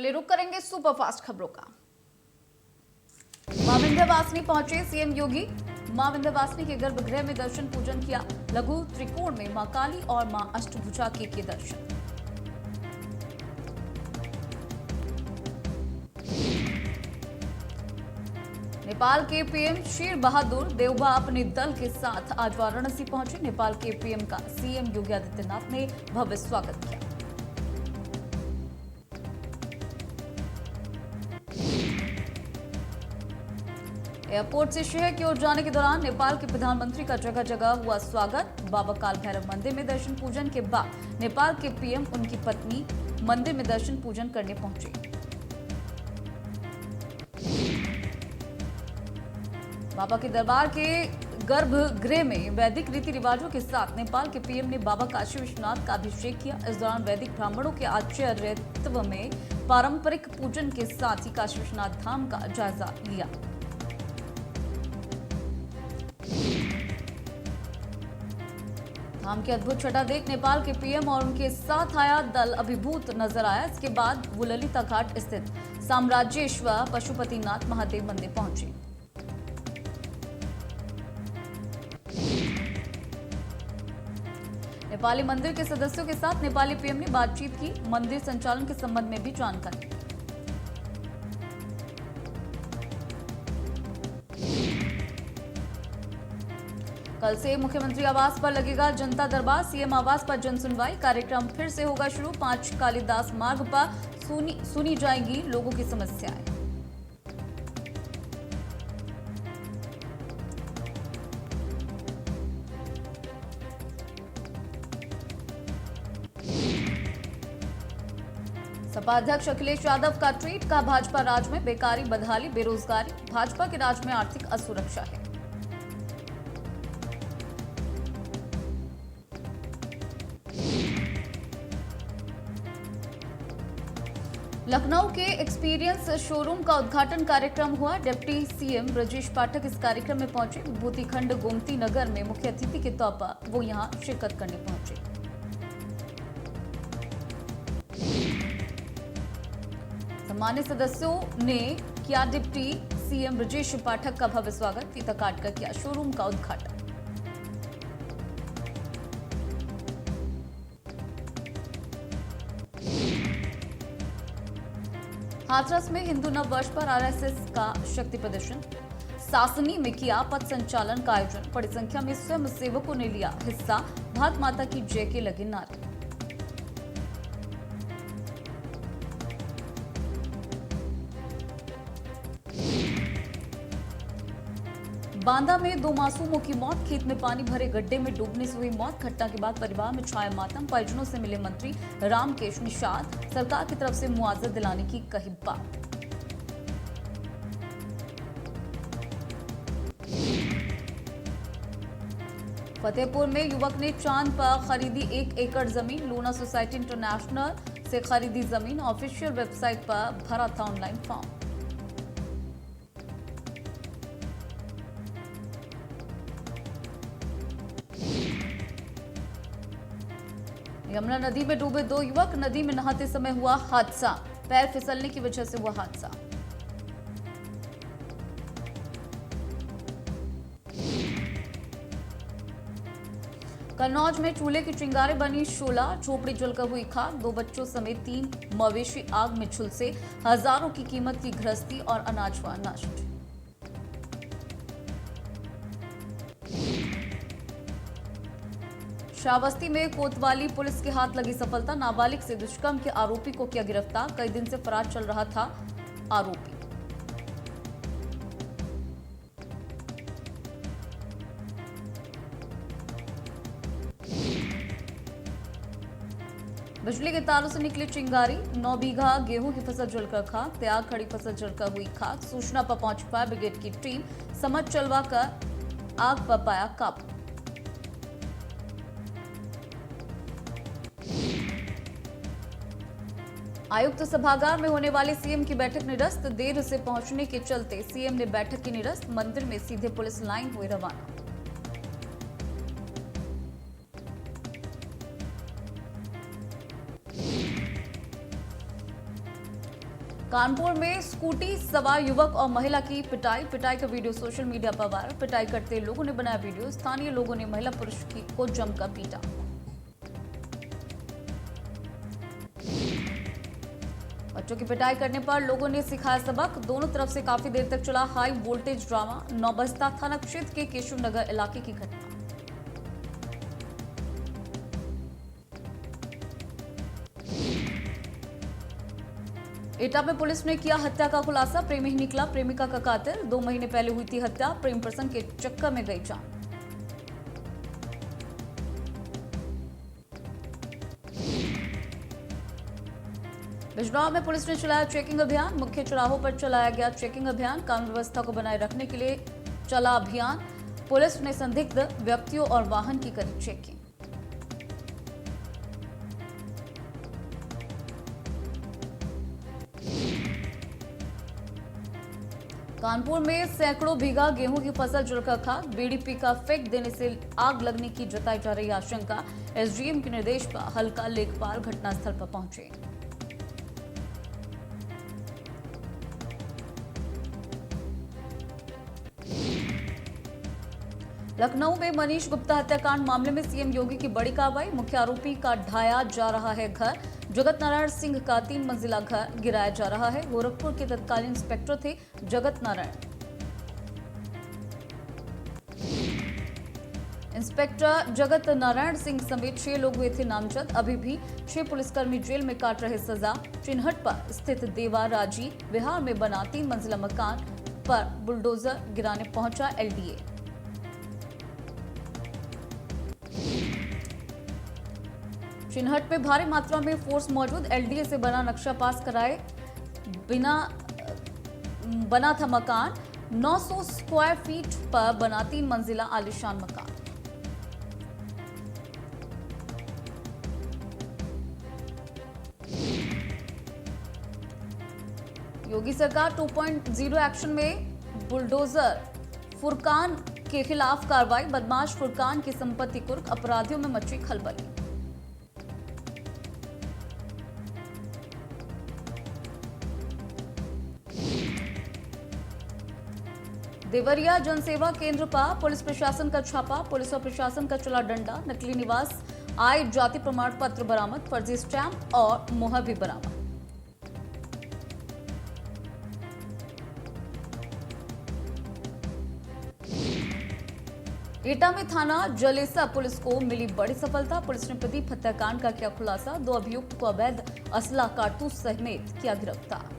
चलिए रुक करेंगे सुपरफास्ट खबरों का। मां विंध्यवासिनी पहुंचे सीएम योगी। मां विंध्यवासिनी के गर्भगृह में दर्शन पूजन किया। लघु त्रिकोण में मां काली और मां अष्टभुजा के किए दर्शन। नेपाल के पीएम शेर बहादुर देउबा अपने दल के साथ आज वाराणसी पहुंचे। नेपाल के पीएम का सीएम योगी आदित्यनाथ ने भव्य स्वागत किया। एयरपोर्ट से शहर की ओर जाने के दौरान नेपाल के प्रधानमंत्री का जगह जगह हुआ स्वागत। बाबा काल भैरव मंदिर में दर्शन पूजन के बाद नेपाल के पीएम उनकी पत्नी मंदिर में दर्शन पूजन करने पहुंचे। बाबा के दरबार के गर्भगृह में वैदिक रीति रिवाजों के साथ नेपाल के पीएम ने बाबा काशी विश्वनाथ का अभिषेक किया। इस दौरान वैदिक ब्राह्मणों के आचार्यत्व में पारंपरिक पूजन के साथ ही काशी विश्वनाथ धाम का जायजा लिया। धाम की अद्भुत छटा देख नेपाल के पीएम और उनके साथ आया दल अभिभूत नजर आया। इसके बाद वो ललिता घाट स्थित साम्राज्येश्वर पशुपतिनाथ महादेव मंदिर पहुंचे। नेपाली मंदिर के सदस्यों के साथ नेपाली पीएम ने बातचीत की। मंदिर संचालन के संबंध में भी जानकारी। कल से मुख्यमंत्री आवास पर लगेगा जनता दरबार। सीएम आवास पर जनसुनवाई कार्यक्रम फिर से होगा शुरू। 5 कालिदास मार्ग पर सुनी जाएंगी लोगों की समस्याएं। सपा अध्यक्ष अखिलेश यादव का ट्वीट का भाजपा राज में बेकारी, बदहाली, बेरोजगारी, भाजपा के राज में आर्थिक असुरक्षा है। लखनऊ के एक्सपीरियंस शोरूम का उद्घाटन कार्यक्रम हुआ। डिप्टी सीएम ब्रजेश पाठक इस कार्यक्रम में पहुंचे। विभूति खंड गोमती नगर में मुख्य अतिथि के तौर पर वो यहां शिरकत करने पहुंचे। सम्मानित सदस्यों ने किया डिप्टी सीएम ब्रजेश पाठक का भव्य स्वागत। फीता काटकर किया शोरूम का उद्घाटन। हाथरस में हिंदू नव वर्ष पर आरएसएस का शक्ति प्रदर्शन। सासनी में किया पथ संचालन का आयोजन। बड़ी संख्या में स्वयं सेवकों ने लिया हिस्सा। भारत माता की जय के लगे नारे। बांदा में 2 मासूमों की मौत। खेत में पानी भरे गड्ढे में डूबने से हुई मौत। घटना के बाद परिवार में छाया मातम। परिजनों से मिले मंत्री रामकेश निषाद। सरकार की तरफ से मुआवजा दिलाने की कही बात। फतेहपुर में युवक ने चांद पर खरीदी 1 एकड़ जमीन। लूना सोसाइटी इंटरनेशनल से खरीदी जमीन। ऑफिशियल वेबसाइट पर भरा था ऑनलाइन फॉर्म। यमुना नदी में डूबे 2 युवक। नदी में नहाते समय हुआ हादसा। पैर फिसलने की वजह से हुआ हादसा। कन्नौज में चूल्हे की चिंगारी बनी शोला। झोपड़ी जलकर हुई खाक। 2 बच्चों समेत 3 मवेशी आग में झुलसे। हजारों की कीमत की गृहस्थी और अनाज हुआ नष्ट। श्रावस्ती में कोतवाली पुलिस के हाथ लगी सफलता। नाबालिग से दुष्कर्म के आरोपी को किया गिरफ्तार। कई दिन से फरार चल रहा था आरोपी। बिजली के तारों से निकली चिंगारी। 9 बीघा गेहूं की फसल जलकर खाक। तैयार खड़ी फसल जलकर हुई खाक। सूचना पर पहुंच फायर ब्रिगेड की टीम समझ चलवाकर आग पर पाया काबू। आयुक्त सभागार में होने वाली सीएम की बैठक निरस्त। देर से पहुंचने के चलते सीएम ने बैठक की निरस्त। मंदिर में सीधे पुलिस लाइन हुए रवाना। कानपुर में स्कूटी सवार युवक और महिला की पिटाई का वीडियो सोशल मीडिया पर वायरल। पिटाई करते लोगों ने बनाया वीडियो। स्थानीय लोगों ने महिला पुरुष को जमकर पीटा। बच्चों की पिटाई करने पर लोगों ने सिखाया सबक। दोनों तरफ से काफी देर तक चला हाई वोल्टेज ड्रामा। नौबस्ता थाना क्षेत्र के केशव नगर इलाके की घटना। एटा में पुलिस ने किया हत्या का खुलासा। प्रेमी ही निकला प्रेमिका का कातिल। 2 महीने पहले हुई थी हत्या। प्रेम प्रसंग के चक्कर में गई जान। बिजनौर में पुलिस ने चलाया चेकिंग अभियान। मुख्य चौराहों पर चलाया गया चेकिंग अभियान। कानून व्यवस्था को बनाए रखने के लिए चला अभियान। पुलिस ने संदिग्ध व्यक्तियों और वाहन की करी चेकिंग। कानपुर में सैकड़ों बीघा गेहूं की फसल जलकर खाक। बीडीपी का फेंक देने से आग लगने की जताई जा रही आशंका। एसडीएम के निर्देश पर हल्का लेखपाल घटनास्थल पर पहुंचे। लखनऊ में मनीष गुप्ता हत्याकांड मामले में सीएम योगी की बड़ी कार्रवाई। मुख्य आरोपी का ढाया जा रहा है घर। जगत नारायण सिंह का 3 मंजिला घर गिराया जा रहा है। गोरखपुर के तत्कालीन इंस्पेक्टर थे जगत नारायण। इंस्पेक्टर जगत नारायण सिंह समेत 6 लोग हुए थे नामजद। अभी भी 6 पुलिसकर्मी जेल में काट रहे सजा। चिन्हट पर स्थित देवा राजी विहार में बना 3 मंजिला मकान पर बुलडोजर गिराने पहुंचा एलडीए। चिन्हट में भारी मात्रा में फोर्स मौजूद। एलडीए से बना नक्शा पास कराए बिना बना था मकान। 900 स्क्वायर फीट पर बना 3 मंजिला आलीशान मकान। योगी सरकार 2.0 एक्शन में बुलडोजर फुरकान के खिलाफ कार्रवाई। बदमाश फुरकान की संपत्ति कुर्क। अपराधियों में मची खलबली। देवरिया जनसेवा केंद्र पर पुलिस प्रशासन का छापा। पुलिस और प्रशासन का चला डंडा। नकली निवास आय जाति प्रमाण पत्र बरामद। फर्जी स्टैंप और मोहर भी बरामद। एटा में थाना जलेसा पुलिस को मिली बड़ी सफलता। पुलिस ने प्रदीप हत्याकांड का किया खुलासा। 2 अभियुक्त को अवैध असला कारतूस समेत किया गिरफ्तार।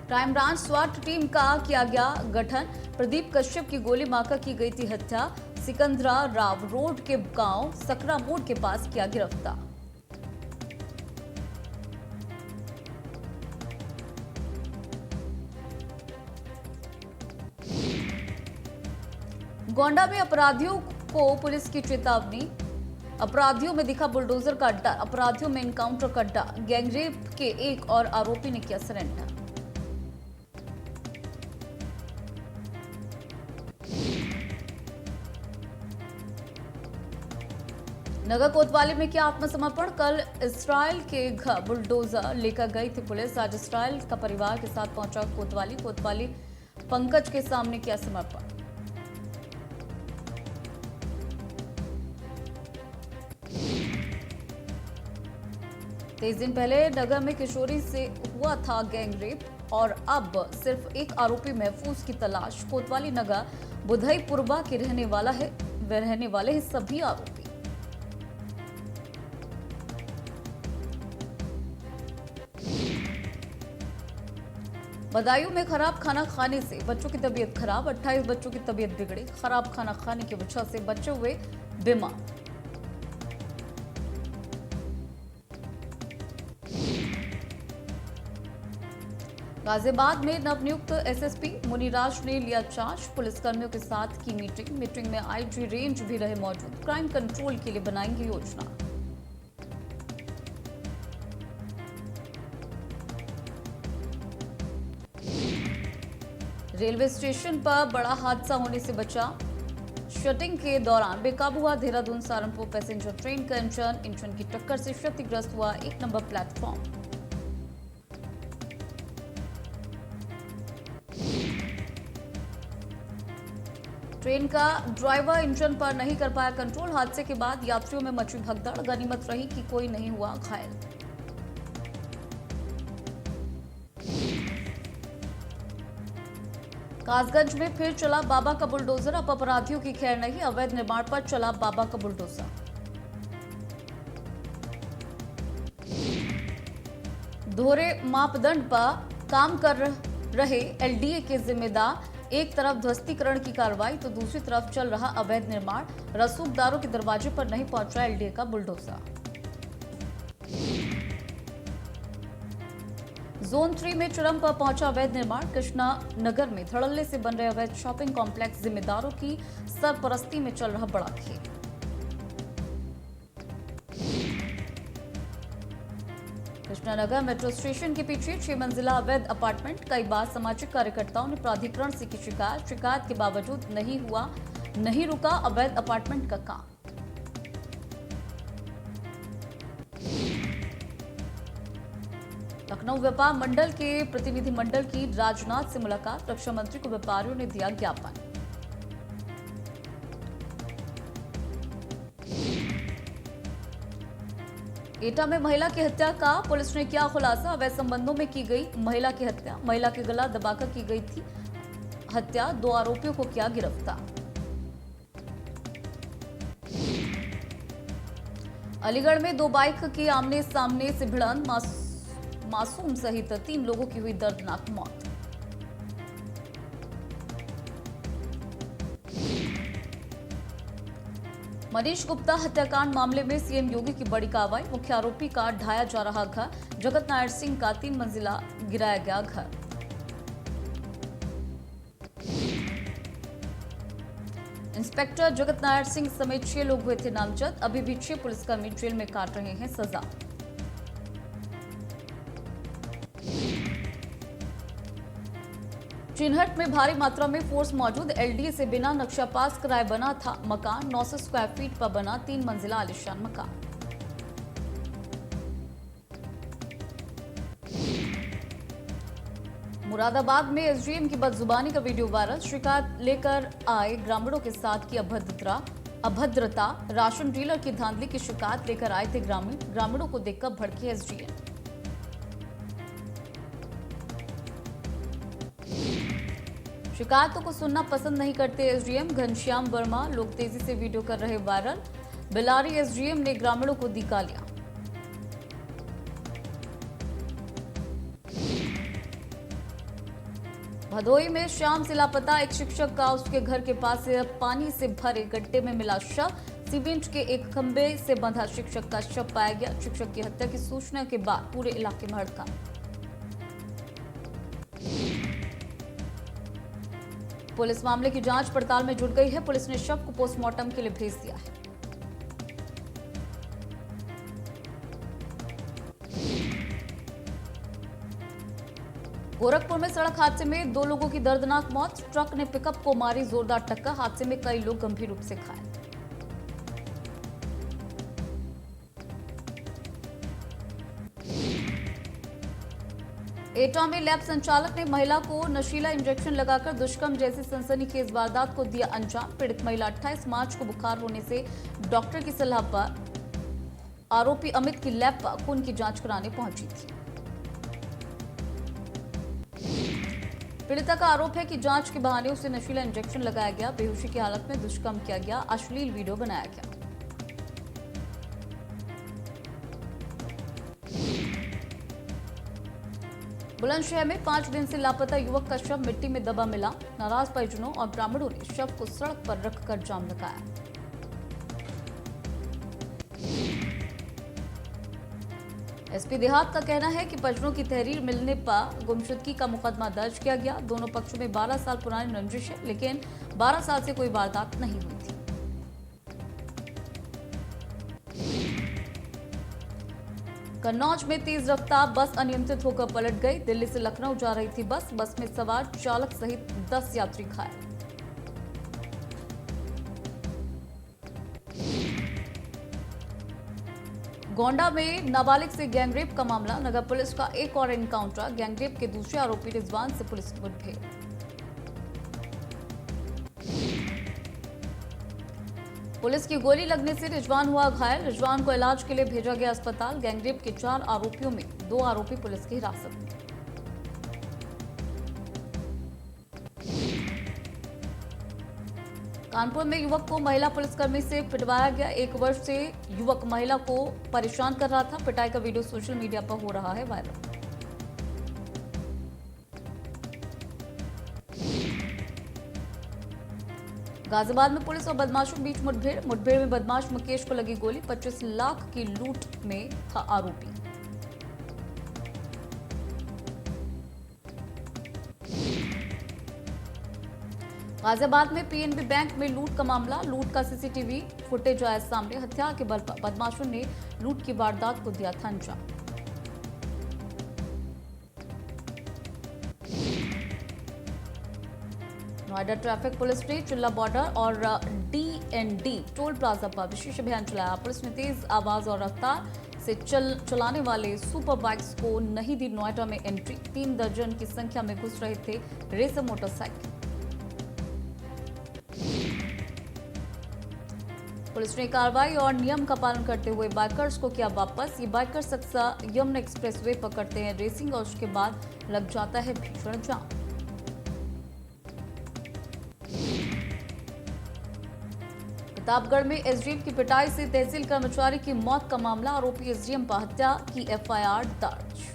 क्राइम ब्रांच स्वाट टीम का किया गया गठन। प्रदीप कश्यप की गोली मारकर की गई थी हत्या। सिकंदरा राव रोड के गांव सकरा मोड़ के पास किया गिरफ्तार। गोंडा में अपराधियों को पुलिस की चेतावनी। अपराधियों में दिखा बुलडोजर का अड्डा। अपराधियों में एनकाउंटर का अड्डा। गैंगरेप के एक और आरोपी ने किया सरेंडर। नगर कोतवाली में किया आत्मसमर्पण। कल इस्राइल के घर बुलडोजर लेकर गई थी पुलिस। आज इस्राइल का परिवार के साथ पहुंचा कोतवाली पंकज के सामने किया समर्पण। तेईस दिन पहले नगर में किशोरी से हुआ था गैंगरेप और अब सिर्फ एक आरोपी महफूज की तलाश। कोतवाली नगर बुधईपुरवा के रहने वाले हैं सभी आरोपी। बदायूं में खराब खाना खाने से बच्चों की तबीयत खराब। 28 बच्चों की तबीयत बिगड़ी। खराब खाना खाने की वजह से बच्चे हुए बीमार। गाजियाबाद में नवनियुक्त एसएसपी मुनिराज ने लिया चार्ज। पुलिसकर्मियों के साथ की मीटिंग में आईजी रेंज भी रहे मौजूद। क्राइम कंट्रोल के लिए बनाएंगे योजना। रेलवे स्टेशन पर बड़ा हादसा होने से बचा। शटिंग के दौरान बेकाबू हुआ देहरादून सहारनपुर पैसेंजर ट्रेन का इंजन की टक्कर से क्षतिग्रस्त हुआ 1 नंबर प्लेटफॉर्म। ट्रेन का ड्राइवर इंजन पर नहीं कर पाया कंट्रोल। हादसे के बाद यात्रियों में मची भगदड़। गनीमत रही कि कोई नहीं हुआ घायल। कासगंज में फिर चला बाबा का बुलडोजर। अब अपराधियों की खैर नहीं। अवैध निर्माण पर चला बाबा का बुलडोजर। दोहरे मापदंड पर काम कर रहे एलडीए के जिम्मेदार। एक तरफ ध्वस्तीकरण की कार्रवाई तो दूसरी तरफ चल रहा अवैध निर्माण। रसूखदारों के दरवाजे पर नहीं पहुंचा एलडीए का बुलडोजर। जोन 3 में चरम पर पहुंचा अवैध निर्माण। कृष्णा नगर में धड़ल्ले से बन रहे अवैध शॉपिंग कॉम्प्लेक्स। जिम्मेदारों की सरपरस्ती में चल रहा बड़ा खेल। कृष्णानगर मेट्रो स्टेशन के पीछे 6 मंजिला अवैध अपार्टमेंट। कई बार सामाजिक कार्यकर्ताओं ने प्राधिकरण से की शिकायत के बावजूद नहीं रुका अवैध अपार्टमेंट का काम। लखनऊ व्यापार मंडल के प्रतिनिधि मंडल की राजनाथ से मुलाकात। रक्षा मंत्री को व्यापारियों ने दिया ज्ञापन। एटा में महिला की हत्या का पुलिस ने किया खुलासा। अवैध संबंधों में की गई महिला की हत्या। महिला के गला दबाकर की गई थी हत्या। 2 आरोपियों को किया गिरफ्तार। अलीगढ़ में 2 बाइक की आमने सामने से भिड़ंत। मासूम सहित 3 लोगों की हुई दर्दनाक मौत। मनीष गुप्ता हत्याकांड मामले में सीएम योगी की बड़ी कार्रवाई। मुख्य आरोपी का ढाया जा रहा घर। जगत नारायण सिंह का 3 मंजिला गिराया गया घर। इंस्पेक्टर जगत नारायण सिंह समेत 6 लोग हुए थे नामजद। अभी भी 6 पुलिसकर्मी जेल में काट रहे हैं सजा। चिन्हट में भारी मात्रा में फोर्स मौजूद। एलडीए से बिना नक्शा पास कराए बना था मकान। 900 स्क्वायर फीट पर बना 3 मंजिला आलीशान मकान। मुरादाबाद में एसडीएम की बदजुबानी का वीडियो वायरल। शिकायत लेकर आए ग्रामीणों के साथ की अभद्रता। राशन डीलर की धांधली की शिकायत लेकर आए थे ग्रामीणों को देखकर भड़के एसडीएम। शिकायतों को सुनना पसंद नहीं करते एसडीएम। घनश्याम वर्मा लोग तेजी से वीडियो कर रहे वायरल। बिलारी एसडीएम ने ग्रामीणों को दी गालियां। भदोई में शाम से लापता एक शिक्षक का उसके घर के पास पानी से भरे गड्ढे में मिला शव। सीमेंट के एक खंभे से बंधा शिक्षक का शव पाया गया। शिक्षक की हत्या की सूचना के बाद पूरे इलाके में हड़कंप। पुलिस मामले की जांच पड़ताल में जुट गई है। पुलिस ने शव को पोस्टमार्टम के लिए भेज दिया है। गोरखपुर में सड़क हादसे में 2 लोगों की दर्दनाक मौत। ट्रक ने पिकअप को मारी जोरदार टक्कर। हादसे में कई लोग गंभीर रूप से घायल। एटा में लैब संचालक ने महिला को नशीला इंजेक्शन लगाकर दुष्कर्म जैसी सनसनीखेज वारदात को दिया अंजाम। पीड़ित महिला 28 मार्च को बुखार होने से डॉक्टर की सलाह पर आरोपी अमित की लैब पर खून की जांच कराने पहुंची थी। पीड़िता का आरोप है कि जांच के बहाने उसे नशीला इंजेक्शन लगाया गया। बेहोशी की हालत में दुष्कर्म किया गया। अश्लील वीडियो बनाया गया। बुलंदशहर में 5 दिन से लापता युवक का शव मिट्टी में दबा मिला। नाराज परिजनों और ग्रामीणों ने शव को सड़क पर रखकर जाम लगाया। एसपी देहात का कहना है कि परिजनों की तहरीर मिलने पर गुमशुदगी का मुकदमा दर्ज किया गया। दोनों पक्षों में 12 साल पुरानी रंजिश है, लेकिन 12 साल से कोई वारदात नहीं हुई थी। कन्नौज में तेज रफ्तार बस अनियंत्रित होकर पलट गई। दिल्ली से लखनऊ जा रही थी बस में सवार चालक सहित 10 यात्री घायल। गोंडा में नाबालिग से गैंगरेप का मामला, नगर पुलिस का एक और एनकाउंटर। गैंगरेप के दूसरे आरोपी रिजवान से पुलिस की मुठभेड़। पुलिस की गोली लगने से रिजवान हुआ घायल। रिजवान को इलाज के लिए भेजा गया अस्पताल। गैंगरेप के 4 आरोपियों में 2 आरोपी पुलिस की हिरासत में। कानपुर में युवक को महिला पुलिसकर्मी से पिटवाया गया। 1 वर्ष से युवक महिला को परेशान कर रहा था। पिटाई का वीडियो सोशल मीडिया पर हो रहा है वायरल। गाजियाबाद में पुलिस और बदमाशों के बीच मुठभेड़ में बदमाश मुकेश को लगी गोली। 25 लाख की लूट में था आरोपी। गाजियाबाद में पीएनबी बैंक में लूट का मामला। लूट का सीसीटीवी फुटेज आया सामने। हथियार के बल पर बदमाशों ने लूट की वारदात को दिया था अंजाम। नोएडा ट्रैफिक पुलिस ने चिल्ला बॉर्डर और डीएनडी टोल प्लाजा पर विशेष अभियान चलाया। पुलिस ने तेज आवाज और रफ्तार से चलाने वाले सुपर बाइक्स को नहीं दी नोएडा में एंट्री। 3 दर्जन की संख्या में घुस रहे थे रेसर मोटरसाइकिल। पुलिस ने कार्रवाई और नियम का पालन करते हुए बाइकर्स को किया वापस। ये बाइकर्स अक्सर यमुना एक्सप्रेसवे पर करते हैं रेसिंग और उसके बाद लग जाता है भीषण जाम। प्रतापगढ़ में एसडीएम की पिटाई से तहसील कर्मचारी की मौत का मामला। आरोपी एसडीएम पर हत्या की एफआईआर दर्ज।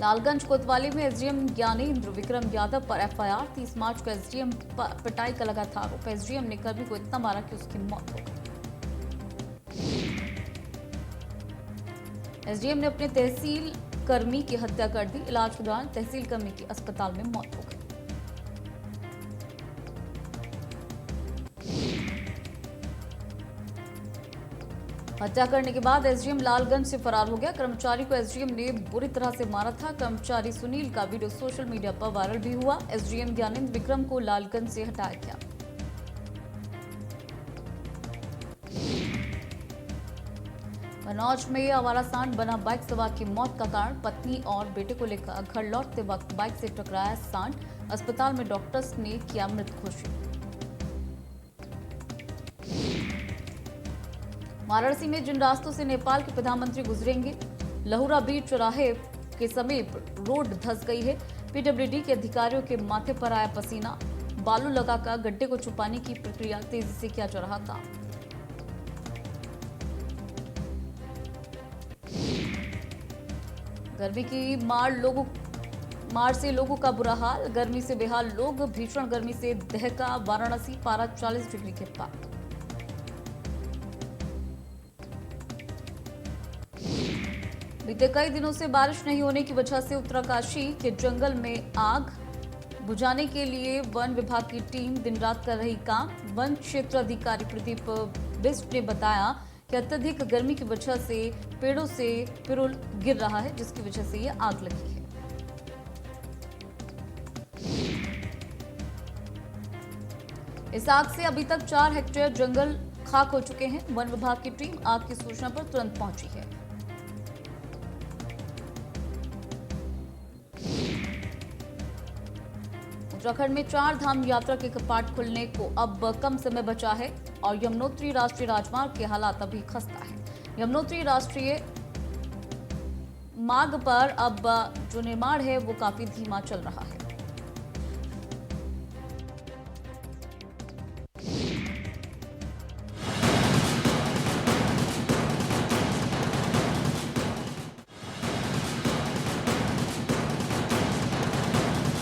लालगंज कोतवाली में एसडीएम ज्ञानेंद्र विक्रम यादव पर एफआईआर। 30 मार्च को एसडीएम पर पिटाई का लगा था आरोप। एसडीएम ने कर्मी को इतना मारा कि उसकी मौत हो गई। एसडीएम ने अपने तहसील कर्मी की हत्या कर दी। इलाज के दौरान तहसील कर्मी की अस्पताल में मौत हो गई। हत्या करने के बाद एसडीएम लालगंज से फरार हो गया। कर्मचारी को एसडीएम ने बुरी तरह से मारा था। कर्मचारी सुनील का वीडियो सोशल मीडिया पर वायरल भी हुआ। एसडीएम ज्ञानेंद्र विक्रम को लालगंज से हटाया गया। कन्नौज में आवारा सांड बना बाइक सवार की मौत का कारण। पत्नी और बेटे को लेकर घर लौटते वक्त बाइक से टकराया सांड। अस्पताल में डॉक्टर्स ने किया मृत घोषित। वाराणसी में जिन रास्तों से नेपाल के प्रधानमंत्री गुजरेंगे, लहुरा बीच चौराहे के समीप रोड धंस गई है। पीडब्ल्यूडी के अधिकारियों के माथे पर आया पसीना। बालू लगाकर गड्ढे को छुपाने की प्रक्रिया तेजी से किया जा रहा काम। गर्मी की मार से लोगों का बुरा हाल। गर्मी से बेहाल लोग। भीषण गर्मी से दहका वाराणसी। पारा 40 डिग्री के पार। बीते कई दिनों से बारिश नहीं होने की वजह से उत्तरकाशी के जंगल में आग बुझाने के लिए वन विभाग की टीम दिन रात कर रही काम। वन क्षेत्र अधिकारी प्रदीप बिस्ट ने बताया कि अत्यधिक गर्मी की वजह से पेड़ों से पिरुल गिर रहा है, जिसकी वजह से ये आग लगी है। इस आग से अभी तक 4 हेक्टेयर जंगल खाक हो चुके हैं। वन विभाग की टीम आग की सूचना पर तुरंत पहुंची है। उत्तराखंड में 4 धाम यात्रा के कपाट खुलने को अब कम समय बचा है और यमुनोत्री राष्ट्रीय राजमार्ग के हालात अभी खस्ता है। यमुनोत्री राष्ट्रीय मार्ग पर अब जो निर्माण है वो काफी धीमा चल रहा है।